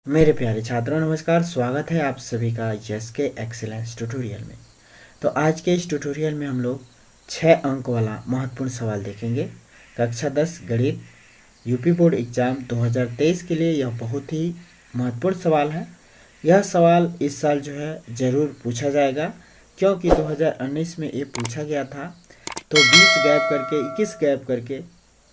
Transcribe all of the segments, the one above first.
मेरे प्यारे छात्रों नमस्कार। स्वागत है आप सभी का यस के एक्सीलेंस ट्यूटोरियल में। तो आज के इस ट्यूटोरियल में हम लोग 6 अंक वाला महत्वपूर्ण सवाल देखेंगे। कक्षा 10 गणित यूपी बोर्ड एग्जाम 2023 के लिए यह बहुत ही महत्वपूर्ण सवाल है। यह सवाल इस साल जो है ज़रूर पूछा जाएगा, क्योंकि 2019 में ये पूछा गया था। तो 20 गैप करके 21 गैप करके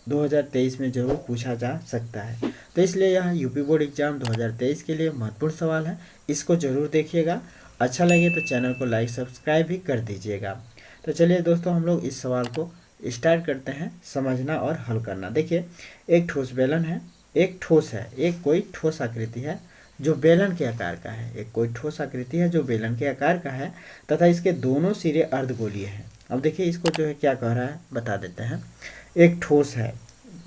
2023 में ज़रूर पूछा जा सकता है। तो इसलिए यह यूपी बोर्ड एग्जाम 2023 के लिए महत्वपूर्ण सवाल है। इसको ज़रूर देखिएगा। अच्छा लगे तो चैनल को लाइक सब्सक्राइब भी कर दीजिएगा। तो चलिए दोस्तों, हम लोग इस सवाल को स्टार्ट करते हैं समझना और हल करना। देखिए, एक ठोस बेलन है, एक ठोस है, एक कोई ठोस आकृति है जो बेलन के आकार का है। एक कोई ठोस आकृति है जो बेलन के आकार का है तथा इसके दोनों सिरे अर्धगोलीय हैं। अब देखिए, इसको जो है क्या कह रहा है बता देते हैं। एक ठोस है,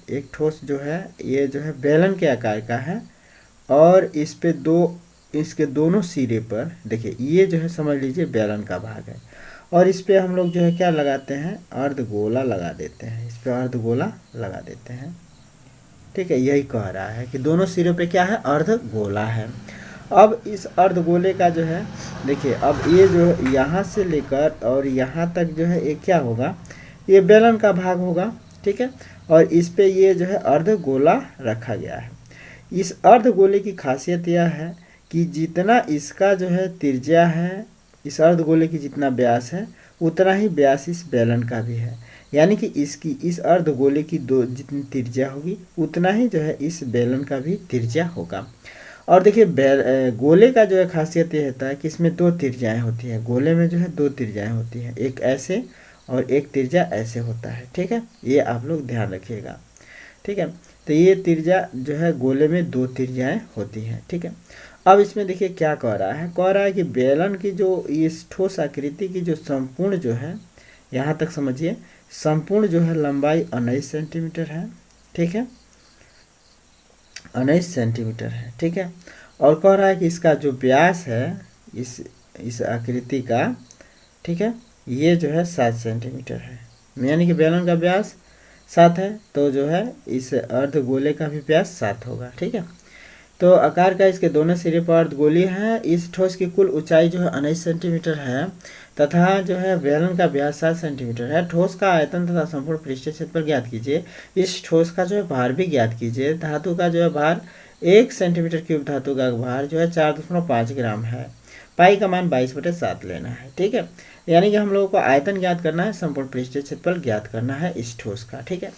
एक ठोस जो है ये जो है बेलन के आकार का है और इस पे इसके दोनों सिरे पर देखिए, ये जो है समझ लीजिए बेलन का भाग है और इस पे हम लोग जो है क्या लगाते हैं, अर्धगोला लगा देते हैं। इस पे अर्धगोला लगा देते हैं। ठीक है, यही कह रहा है कि दोनों सिरों पे क्या है, अर्धगोला है। अब इस अर्धगोले का जो है देखिए, अब ये जो यहाँ से लेकर और यहाँ तक जो है ये क्या होगा, ये बेलन का भाग होगा। ठीक है, और इस पे ये जो है अर्धगोला रखा गया है। इस अर्धगोले की खासियत यह है कि जितना इसका जो है त्रिज्या है, इस अर्धगोले की जितना व्यास है उतना ही व्यास इस बेलन का भी है। यानी कि इसकी इस अर्धगोले की दो जितनी त्रिज्या होगी उतना ही जो है इस बेलन का भी त्रिज्या होगा। और देखिए, गोले का जो है खासियत ये होता है कि इसमें दो त्रिज्याएं होती हैं। गोले में जो है दो त्रिज्याएं होती हैं, एक ऐसे और एक त्रिज्या ऐसे होता है। ठीक है, ये आप लोग ध्यान रखिएगा। ठीक है, तो ये त्रिज्या जो है गोले में दो त्रिज्याएं होती हैं। ठीक है, अब इसमें देखिए क्या कह रहा है, कि बेलन की जो इस ठोस आकृति की जो संपूर्ण जो है, यहाँ तक समझिए, संपूर्ण जो है लंबाई 19 सेंटीमीटर है। ठीक है, 19 सेंटीमीटर है। ठीक है, और कह रहा है कि इसका जो व्यास है इस आकृति का, ठीक है, ये जो है 7 सेंटीमीटर है। यानी कि बेलन का व्यास 7 है तो जो है इस अर्धगोले का भी व्यास 7 होगा। ठीक है, तो आकार का इसके दोनों सिरे पर अर्धगोलीय है। इस ठोस की कुल ऊंचाई जो है 19 सेंटीमीटर है तथा जो है बेलन का व्यास 7 सेंटीमीटर है। ठोस का आयतन तथा संपूर्ण पृष्ठीय क्षेत्रफल ज्ञात कीजिए। इस ठोस का जो है भार भी ज्ञात कीजिए। धातु का जो है भार 1 सेंटीमीटर क्यूब धातु का भार जो है 4.5 ग्राम है। पाई का मान 22/7 लेना है। ठीक है, यानी कि हम लोगों को आयतन ज्ञात करना है, संपूर्ण पृष्ठीय क्षेत्रफल ज्ञात करना है इस ठोस का। ठीक है,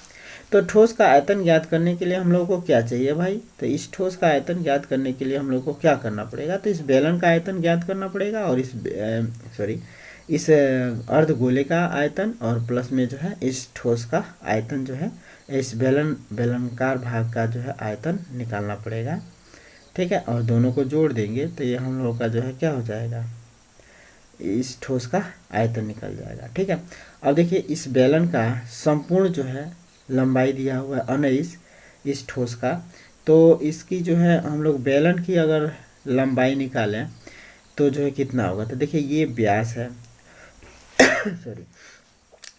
तो ठोस का आयतन ज्ञात करने के लिए हम लोगों को क्या चाहिए भाई, तो इस ठोस का आयतन ज्ञात करने के लिए हम लोग को क्या करना पड़ेगा, तो इस बेलन का आयतन ज्ञात करना पड़ेगा और इस अर्धगोले का आयतन और प्लस में जो है इस ठोस का आयतन जो है, इस बेलनकार भाग का जो है आयतन निकालना पड़ेगा। ठीक है, और दोनों को जोड़ देंगे तो ये हम लोगों का जो है क्या हो जाएगा, इस ठोस का आयतन निकल जाएगा। ठीक है, अब देखिए, इस बेलन का संपूर्ण जो है लंबाई दिया हुआ है 19 इस ठोस का, तो इसकी जो है हम लोग बेलन की अगर लंबाई निकालें तो जो है कितना होगा, तो देखिए ये व्यास है सॉरी,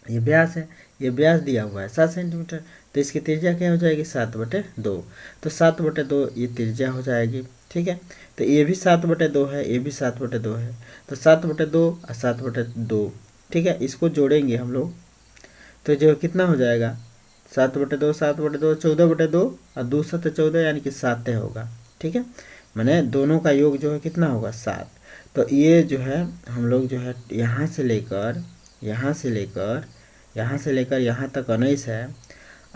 ये व्यास है, ये व्यास दिया हुआ है 7 सेंटीमीटर, तो इसकी त्रिज्या क्या हो जाएगी 7/2। तो 7/2 ये त्रिज्या हो जाएगी। ठीक है, तो ये भी 7/2 है, ये भी 7/2 है, तो 7/2 और 7/2। ठीक है, इसको जोड़ेंगे हम लोग तो जो कितना हो जाएगा, 7/2 7/2 14/2 और 2 7 14, यानी कि 7 होगा। ठीक है, मैंने दोनों का योग जो है कितना होगा 7। तो ये जो है हम लोग जो है यहाँ से लेकर यहाँ तक 19 है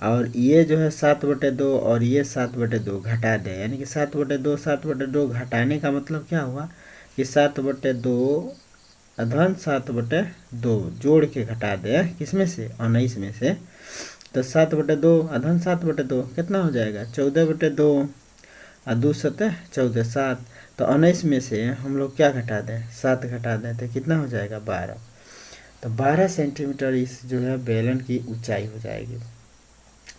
और ये जो है 7/2 और ये 7/2 घटा दें, यानी कि 7/2 घटाने का मतलब क्या हुआ कि 7/2 अधन 7/2 जोड़ के घटा दें, किसमें से, 19 में से। तो 7/2 अधन 7/2 कितना हो जाएगा 14/2 और 2 7 14 7। तो 19 में से हम लोग क्या घटा दें, 7 घटा दें तो कितना हो जाएगा 12। तो 12 सेंटीमीटर इस जो है बेलन की ऊंचाई हो जाएगी।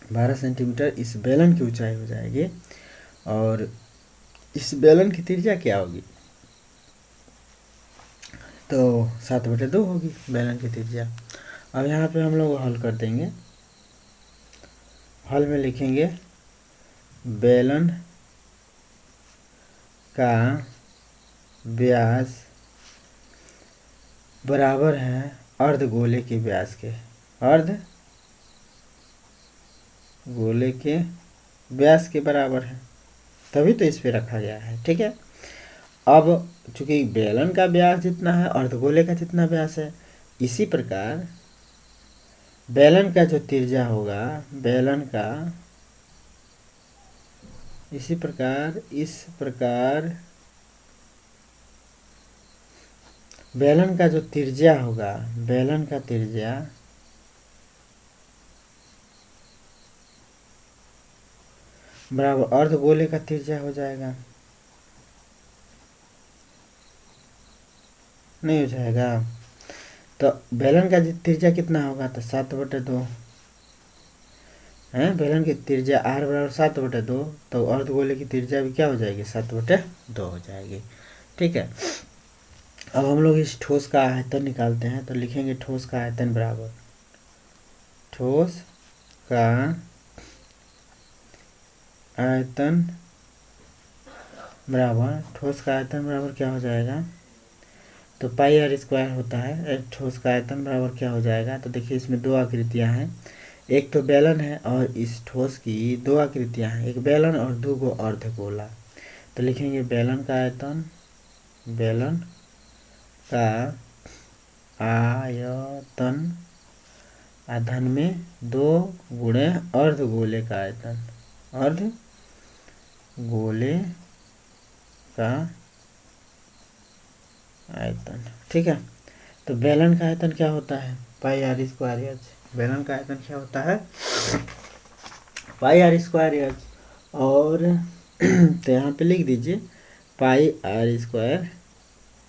12 सेंटीमीटर इस बेलन की ऊंचाई हो जाएगी और इस बेलन की त्रिज्या क्या होगी, तो 7/2 होगी बेलन की त्रिज्या। अब यहाँ पे हम लोग हल कर देंगे। हल में लिखेंगे बेलन का व्यास बराबर है अर्धगोले के व्यास के, अर्धगोले के व्यास के बराबर है, तभी तो इस पे रखा गया है। ठीक है, अब चूंकि बेलन का व्यास जितना है अर्धगोले का जितना व्यास है, इसी प्रकार बेलन का जो त्रिज्या होगा, बेलन का इस प्रकार बेलन का जो त्रिज्या होगा, बेलन का त्रिज्या बराबर अर्धगोले का त्रिज्या हो जाएगा, नहीं हो जाएगा। तो बेलन का त्रिज्या कितना होगा, तो 7/2 है। बेलन की त्रिज्या r बराबर 7/2, तो अर्धगोले की त्रिज्या भी क्या हो जाएगी, 7/2 हो जाएगी। ठीक है, अब हम लोग इस ठोस का आयतन निकालते हैं। तो लिखेंगे ठोस का आयतन बराबर, ठोस का आयतन बराबर क्या हो जाएगा, तो पाई r स्क्वायर होता है। ठोस का आयतन बराबर क्या हो जाएगा, तो देखिए इसमें दो आकृतियां हैं, एक तो बेलन है और इस ठोस की दो आकृतियां हैं, एक बेलन और दो गो अर्धगोला। तो लिखेंगे बेलन का आयतन, बेलन का आयतन धन में 2 गुणे अर्धगोले का आयतन, अर्धगोले का आयतन। ठीक है, तो बेलन का आयतन क्या होता है, पाई r स्क्वायर एच। बेलन का आयतन क्या होता है, पाई r स्क्वायर एच। और तो यहाँ पे लिख दीजिए पाई r स्क्वायर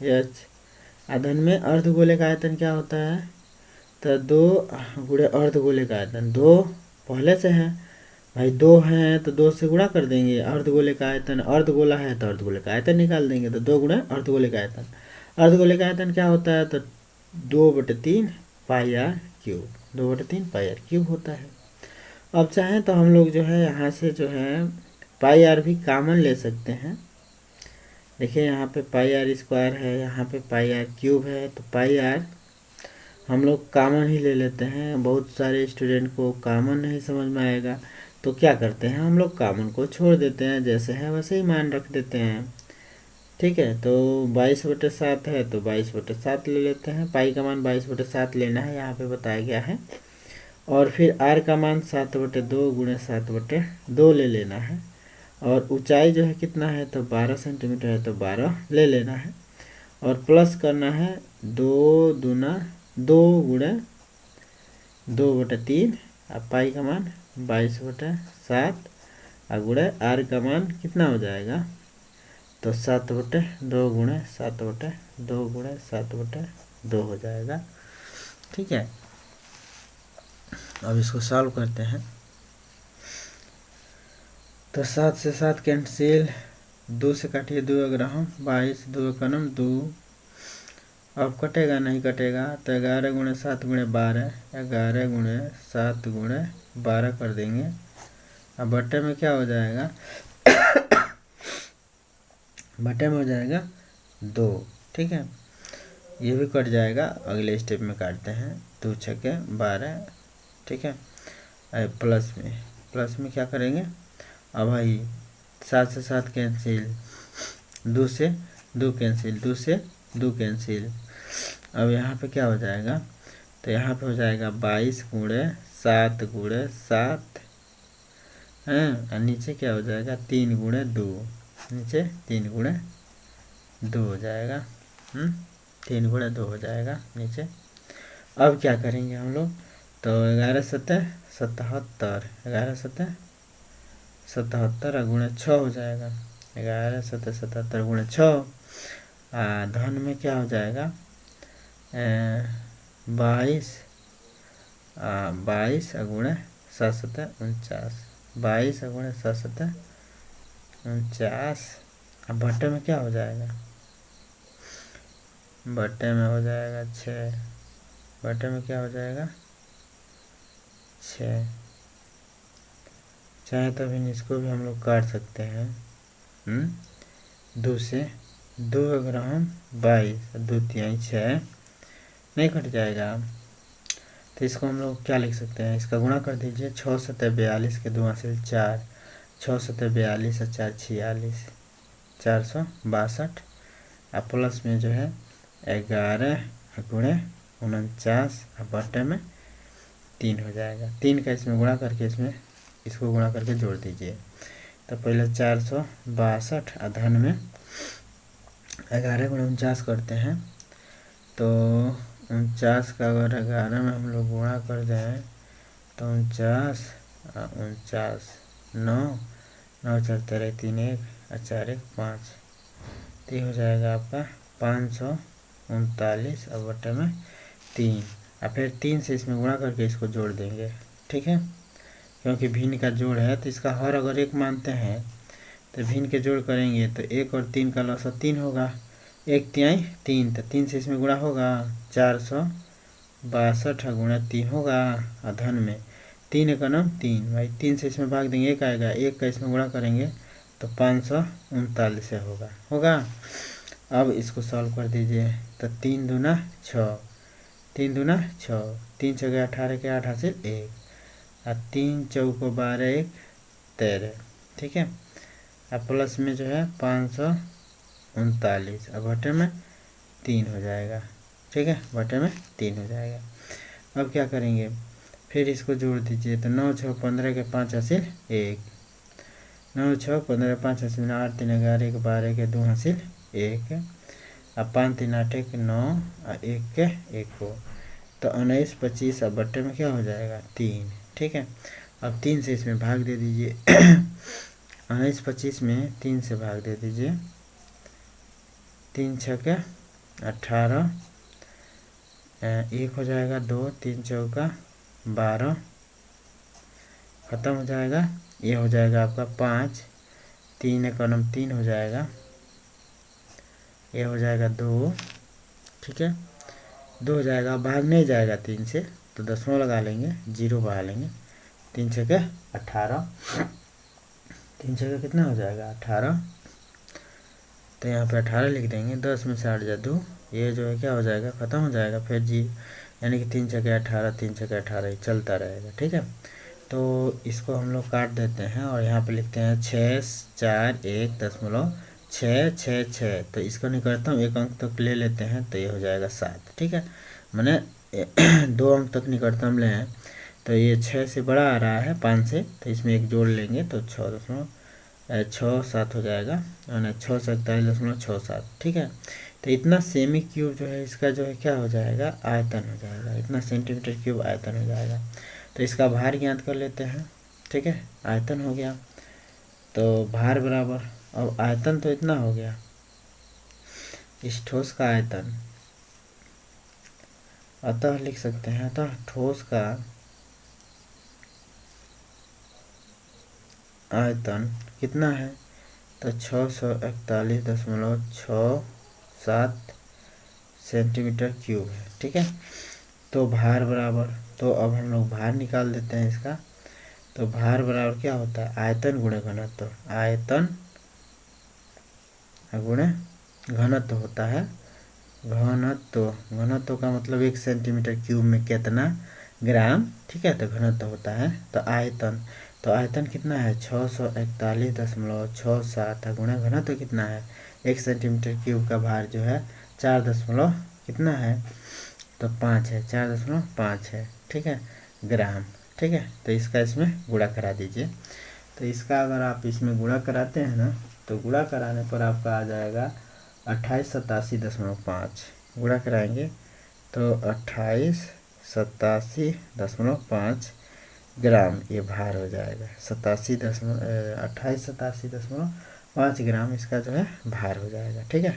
एच। धन में अर्धगोले का आयतन क्या होता है, तो 2 गुणे अर्धगोले का आयतन, 2 पहले से है भाई, 2 हैं तो 2 से गुणा कर देंगे। अर्धगोले का आयतन, अर्धगोला है तो अर्धगोले का आयतन निकाल देंगे, तो 2 गुणे अर्धगोले का आयतन। अर्धगोले का आयतन क्या होता है, तो 2/3 पाई r क्यूब, 2/3 पाई r क्यूब होता है। अब चाहें तो हम लोग जो है यहाँ से जो है पाई r भी कॉमन ले सकते हैं। देखिए यहाँ पे पाई r स्क्वायर है, यहाँ पे पाई r क्यूब है, तो पाई r हम लोग कॉमन ही ले लेते हैं। बहुत सारे स्टूडेंट को कॉमन नहीं समझ में आएगा, तो क्या करते हैं हम लोग कॉमन को छोड़ देते हैं, जैसे है वैसे ही मान रख देते हैं। ठीक है, तो 22/7 है तो 22/7 ले लेते हैं। पाई का मान 22/7 लेना है, यहाँ पे बताया गया है। और फिर r का मान 7/2 गुणे 7/2 ले लेना है। और ऊंचाई जो है कितना है, तो 12 सेंटीमीटर है, तो 12 ले लेना है। और प्लस करना है 2 दूना 2 गुणे 2/3। अब पाई का मान 22/7 और गुणे r का मान कितना हो जाएगा, तो 7/2 गुणे 7/2 गुणे 7/2 हो जाएगा। ठीक है, अब इसको सॉल्व करते हैं। तो 7 से 7 कैंसिल, 2 से काटिए 2 ग्राम, 22 2 कनम 2। अब कटेगा नहीं कटेगा, तो 11 गुणे 7 गुणे 12, 11 गुणे 7 गुणे 12 कर देंगे। अब बट्टे में क्या हो जाएगा, बटे में हो जाएगा 2। ठीक है, ये भी कट जाएगा, अगले स्टेप में काटते हैं। 2 छक्के 12। ठीक है, प्लस में क्या करेंगे, अब भाई 7 से 7 कैंसिल, 2 से 2 कैंसिल, 2 से 2 कैंसिल। अब यहाँ पे क्या हो जाएगा, तो यहाँ पे हो जाएगा 22 गुणे 7 गुणे 7 हैं, और नीचे क्या हो जाएगा 3 गुणे 2, नीचे 3 गुणे 2 हो जाएगा। 3 गुणे 2 हो जाएगा नीचे। अब क्या करेंगे हम लोग, तो 11 7 77, 11 7 77 और गुणे 6 हो जाएगा। 11 7 77 गुणे 6। धन में क्या हो जाएगा, 22 और गुणे 7 7 49, 22 और गुणे 7 7 49। अब बट्टे में क्या हो जाएगा, बट्टे में हो जाएगा 6, बट्टे में क्या हो जाएगा 6। चाहे तो फिर इसको भी हम लोग काट सकते हैं। 2 से 2 अगर हम 22 2 तिहाई 6 नहीं कट जाएगा। तो इसको हम लोग क्या लिख सकते हैं, इसका गुणा कर दीजिए। 6 सतह 42 के 2 हासिल 4, 6 सतह 42 और 4 46, 462। अब प्लस में जो है 11 गुणे 49 और बटे में 3 हो जाएगा। 3 का इसमें गुणा करके इसको गुणा करके जोड़ दीजिए। तो पहले 462 और धन में 11 गुणे 49 करते हैं। तो 49 का अगर 11 में हम लोग गुणा कर दें तो 49 49 9 9 4 13 3 1 और 4 1 5, तो हो जाएगा आपका 539 और बटे में 3। और फिर 3 से इसमें गुणा करके इसको जोड़ देंगे, ठीक है। क्योंकि भिन्न का जोड़ है तो इसका हर अगर 1 मानते हैं तो भिन्न के जोड़ करेंगे तो 1 और 3 का लौसत 3 होगा। 1 तिहाई 3, तो 3 से इसमें गुणा होगा 462 गुणा 3 होगा। और धन में 3 एक नम 3 भाई, 3 से इसमें भाग देंगे 1 आएगा। 1 का इसमें गुणा करेंगे तो 539 से होगा। अब इसको सॉल्व कर दीजिए। तो 3 दूना 6, 3 दूना 6, 3 छः 18 के 8 हासिल 1 और 3 चौको 12 1 13, ठीक है। अब प्लस में जो है 539 और बटे में 3 हो जाएगा, ठीक है। बटे में 3 हो जाएगा। अब क्या करेंगे, फिर इसको जोड़ दीजिए। तो 9 6 15 के 5 हासिल 1, 9 6 15 5 हासिल 8 3 11 के 12 के 2 हासिल 1 और 5 3 8 1 9 और 1 के 1 को, तो 19 25 और बट्टे में क्या हो जाएगा 3, ठीक है। अब 3 से इसमें भाग दे दीजिए। 19 25 में 3 से भाग दे दीजिए। 3 छः के 18, 1 हो जाएगा 2, 3 चौका 12, खत्म हो जाएगा। ये हो जाएगा आपका 5, 3 एक 3 हो जाएगा। ये हो जाएगा 2, ठीक है, 2 हो जाएगा। भाग नहीं जाएगा 3 से तो दसवां लगा लेंगे, 0 बढ़ा लेंगे। 3 छः के 18, 3 छः का कितना हो जाएगा 18, तो यहाँ पे 18 लिख देंगे। 10 में से 8 जा 2, ये जो है क्या हो जाएगा ख़त्म हो जाएगा। फिर जी यानी कि 3 छः के 18, 3 छः के 18 ही चलता रहेगा, ठीक है। तो इसको हम लोग काट देते हैं और यहाँ पे लिखते हैं 6 4 1 दशमलव 6 6 6। तो इसको निकलतम एक अंक तक ले लेते हैं तो ये हो जाएगा 7, ठीक है। मैंने 2 अंक तक निकटतम ले हैं तो ये 6 से बड़ा आ रहा है 5 से, तो इसमें एक जोड़ लेंगे तो 6.67 हो जाएगा, यानी 647.67, ठीक है। तो इतना सेमी क्यूब जो है इसका जो है क्या हो जाएगा आयतन हो जाएगा, इतना सेंटीमीटर क्यूब आयतन हो जाएगा। तो इसका भार ज्ञात कर लेते हैं, ठीक है। आयतन हो गया तो भार बराबर, अब आयतन तो इतना हो गया, इस ठोस का आयतन, अतः लिख सकते हैं अतः ठोस का आयतन कितना है, तो 641.67 सेंटीमीटर क्यूब है, ठीक है। तो भार बराबर, तो अब हम लोग भार निकाल देते हैं इसका। तो भार बराबर क्या होता है आयतन गुणे घनत्व, आयतन गुणे घनत्व होता है। घनत्व का मतलब 1 सेंटीमीटर क्यूब में कितना ग्राम, ठीक है। तो घनत्व होता है तो आयतन कितना है 641.67 गुणा घनत्व कितना है 1 सेंटीमीटर क्यूब का भार जो है 4 दशमलव कितना है तो 5 है, 4.5 है, ठीक है, ग्राम, ठीक है। तो इसका इसमें गुणा करा दीजिए। तो इसका अगर आप इसमें गुणा कराते हैं ना तो गुणा कराने पर आपका आ जाएगा 2887.5, गुणा कराएंगे तो 2887.5 ग्राम ये भार हो जाएगा। 2887.5 ग्राम इसका जो है भार हो जाएगा, ठीक है।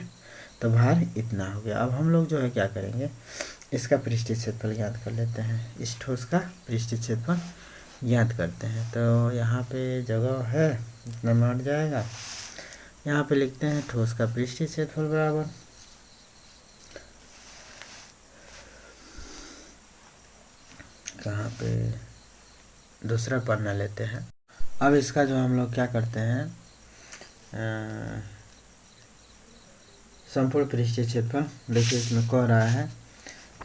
तो भार इतना हो गया। अब हम लोग जो है क्या करेंगे इसका पृष्ठीय क्षेत्रफल ज्ञात कर लेते हैं। इस ठोस का पृष्ठीय क्षेत्रफल ज्ञात करते हैं। तो यहाँ पे जगह है इतना मिट जाएगा, यहाँ पे लिखते हैं ठोस का पृष्ठीय क्षेत्रफल बराबर कहाँ पे दूसरा पन्ना लेते हैं। अब इसका जो हम लोग क्या करते हैं संपूर्ण पृष्ठीय क्षेत्रफल, देखिए इसमें कह रहा है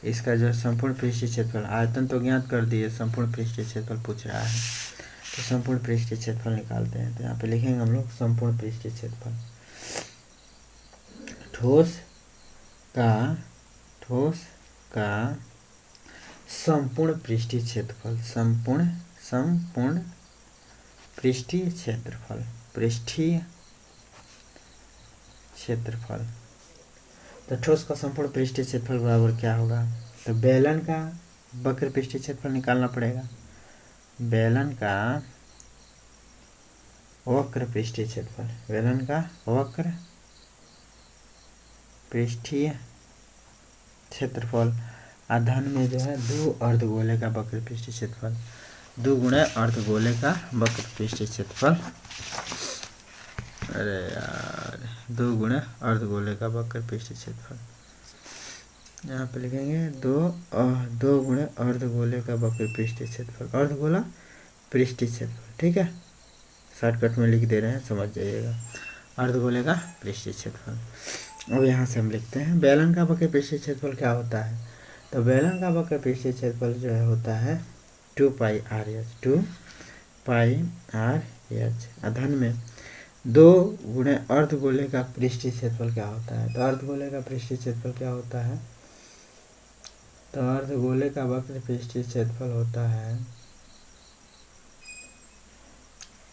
इसका जो संपूर्ण पृष्ठीय क्षेत्रफल, आयतन तो ज्ञात कर दिए, संपूर्ण पृष्ठीय क्षेत्रफल पूछ रहा है, तो संपूर्ण पृष्ठीय क्षेत्रफल निकालते हैं। तो यहाँ पे लिखेंगे हम लोग संपूर्ण पृष्ठीय क्षेत्रफल। ठोस का संपूर्ण पृष्ठीय क्षेत्रफल, संपूर्ण पृष्ठीय क्षेत्रफल। तो ठोस का संपूर्ण पृष्ठीय क्षेत्रफल बराबर क्या होगा, तो बेलन का वक्र पृष्ठीय क्षेत्रफल निकालना पड़ेगा। बेलन का वक्र पृष्ठीय क्षेत्रफल, बेलन का वक्र पृष्ठीय क्षेत्रफल आधान में जो है 2 अर्धगोले का वक्र पृष्ठीय क्षेत्रफल, 2 गुणे अर्धगोले का वक्र पृष्ठीय क्षेत्रफल, अरे यार 2 गुणे अर्धगोले का वक्र पृष्ठीय क्षेत्रफल, यहाँ पे लिखेंगे 2 गुणे अर्धगोले का वक्र पृष्ठीय क्षेत्रफल, अर्धगोला पृष्ठीय क्षेत्रफल, ठीक है, शॉर्टकट में लिख दे रहे हैं, समझ जाइएगा, अर्धगोले का पृष्ठीय क्षेत्रफल। अब यहाँ से हम लिखते हैं बेलन का वक्र पृष्ठीय क्षेत्रफल क्या होता है, तो बेलन का वक्र पृष्ठीय क्षेत्रफल जो है होता है 2πr/h, 2πr/h अधन में 2 गुणे अर्धगोले का पृष्ठीय क्षेत्रफल क्या होता है, तो अर्धगोले का पृष्ठीय क्षेत्रफल क्या होता है, तो अर्धगोले का वक्र पृष्ठीय क्षेत्रफल होता है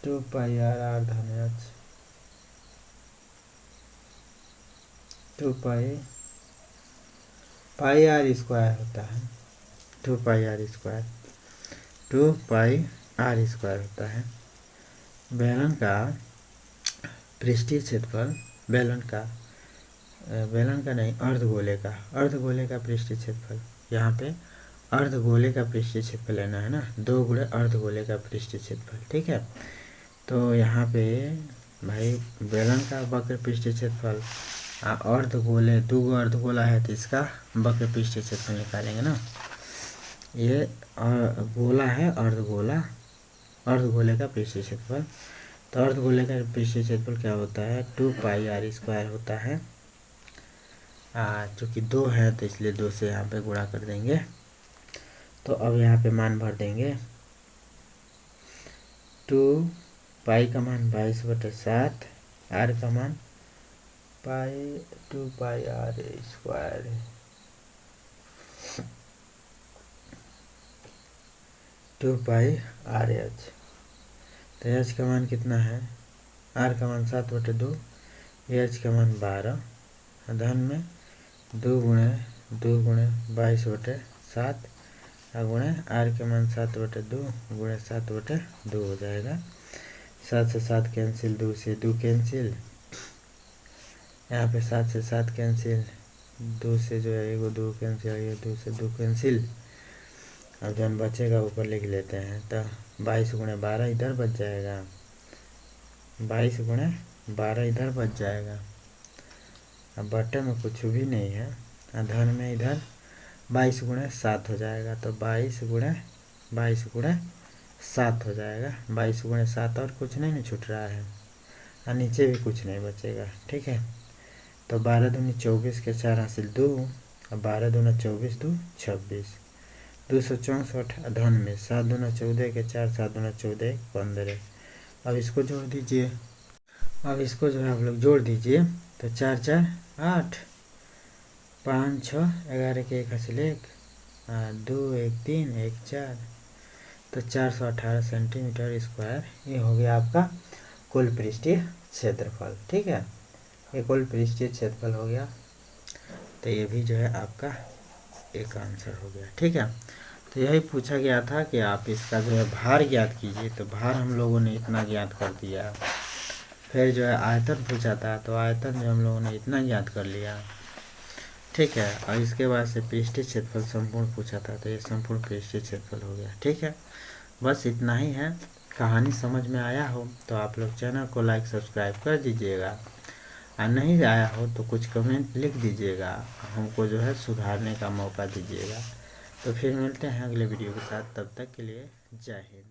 2πr/h, 2πr² होता है, 2πr² होता है। बेलन का पृष्ठीय क्षेत्रफल, बेलन का नहीं, अर्धगोले का पृष्ठीय क्षेत्रफल, यहाँ पे अर्धगोले का पृष्ठीय क्षेत्रफल लेना है ना, 2 गुणे अर्धगोले का पृष्ठीय क्षेत्रफल, ठीक है। तो यहाँ पे भाई बेलन का वक्र पृष्ठीय क्षेत्रफल अर्धगोले, 2 अर्धगोला है तो इसका वक्र पृष्ठीय क्षेत्रफल निकालेंगे ना, ये गोला है अर्धगोले का पृष्ठीय क्षेत्रफल, तो अर्धगोले का पृष्ठीय क्षेत्रफल क्या होता है 2πr² होता है, चूँकि 2 है तो इसलिए 2 से यहाँ पे गुणा कर देंगे। तो अब यहाँ पे मान भर देंगे, 2π का मान 22/7, r का मान 2πr², 2πr/h, तो h का मान कितना है, r का मान 7/2, h का मान 12, धन में 2 गुणे 22/7 गुणे r के मान 7/2 गुणे 7/2 हो जाएगा, 7 से 7 कैंसिल, 2 से 2 कैंसिल, यहाँ पे 7 से 7 कैंसिल, 2 से जो है 2 कैंसिल, ये 2 से 2 कैंसिल, अब जन बचेगा ऊपर लिख लेते हैं, तो 22 गुणे 12 इधर बच जाएगा, 22 गुणे 12 इधर बच जाएगा, अब बटे में कुछ भी नहीं है, धन में इधर 22 गुणे 7 हो जाएगा, तो 22 गुणे 7 हो जाएगा, 22 गुणे 7 और कुछ नहीं छूट रहा है, और नीचे भी कुछ नहीं बचेगा, ठीक है। तो 12 दूनी 24 के 4 हासिल 2, अब 12 दूना 24 2 26, 264 धन में 7 दूना 14 के 4, 7 दूना 14 15, अब इसको जोड़ दीजिए, अब इसको जो है आप लोग जोड़ दीजिए, तो 4 4 8, 5 6 11 के 1 हासिल 1, 2 1 3 1 4, तो 418 सेंटीमीटर स्क्वायर, ये हो गया आपका कुल पृष्ठीय क्षेत्रफल, ठीक है, ये कुल पृष्ठीय क्षेत्रफल हो गया, तो ये भी जो है आपका एक आंसर हो गया, ठीक है। तो यही पूछा गया था कि आप इसका जो है भार ज्ञात कीजिए, तो भार हम लोगों ने इतना ज्ञात कर दिया, फिर जो है आयतन पूछा था, तो आयतन में हम लोगों ने इतना ज्ञात कर लिया, ठीक है, और इसके बाद से पृष्ठीय क्षेत्रफल संपूर्ण पूछा था, तो ये संपूर्ण पृष्ठीय क्षेत्रफल हो गया, ठीक है। बस इतना ही है, कहानी समझ में आया हो तो आप लोग चैनल को लाइक सब्सक्राइब कर दीजिएगा, और नहीं आया हो तो कुछ कमेंट लिख दीजिएगा, हमको जो है सुधारने का मौका दीजिएगा। तो फिर मिलते हैं अगले वीडियो के साथ, तब तक के लिए जय हिंद।